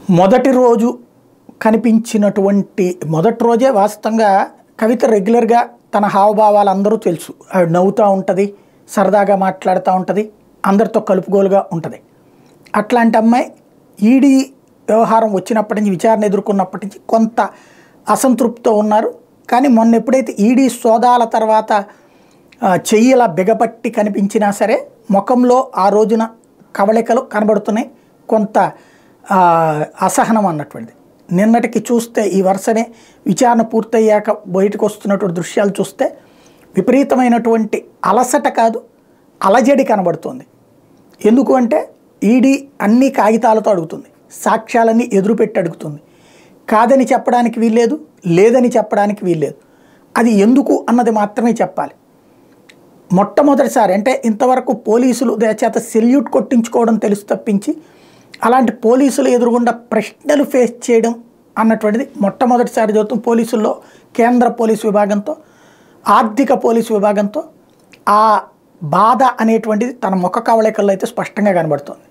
మొదటి రోజు కనిపించినటువంటి మొదటి రోజే వాస్తవంగా కవిత రెగ్యులర్గా తన హావభావాలు అందరూ తెలుసు. ఆవిడ నవ్వుతూ ఉంటుంది, సరదాగా మాట్లాడుతూ ఉంటుంది, అందరితో కలుపుగోలుగా ఉంటుంది. అట్లాంటి అమ్మాయి ఈడీ వ్యవహారం వచ్చినప్పటి నుంచి, విచారణ ఎదుర్కొన్నప్పటి నుంచి కొంత అసంతృప్తితో ఉన్నారు. కానీ మొన్న ఎప్పుడైతే ఈడీ సోదాల తర్వాత చెయ్యిల బిగపట్టి కనిపించినా సరే ముఖంలో ఆ రోజున కవళికలు కనబడుతున్నాయి, కొంత అసహనం అన్నటువంటిది. నిన్నటికి చూస్తే ఈ వరుసనే విచారణ పూర్తయ్యాక బయటకు వస్తున్నటువంటి దృశ్యాలు చూస్తే విపరీతమైనటువంటి అలసట కాదు, అలజడి కనబడుతుంది. ఎందుకు అంటే ఈడీ అన్ని కాగితాలతో అడుగుతుంది, సాక్ష్యాలన్నీ ఎదురుపెట్టి అడుగుతుంది. కాదని చెప్పడానికి వీల్లేదు, లేదని చెప్పడానికి వీల్లేదు. అది ఎందుకు అన్నది మాత్రమే చెప్పాలి. మొట్టమొదటిసారి అంటే ఇంతవరకు పోలీసులు చేత సెల్యూట్ కొట్టించుకోవడం తెలుసు తప్పించి అలాంటి పోలీసులు ఎదురుగుండా ప్రశ్నలు ఫేస్ చేయడం అన్నటువంటిది మొట్టమొదటిసారి జరుగుతుంది. పోలీసుల్లో కేంద్ర పోలీసు విభాగంతో, ఆర్థిక పోలీసు విభాగంతో ఆ బాధ అనేటువంటిది తన ముఖ కవళికల్లో అయితే స్పష్టంగా కనబడుతుంది.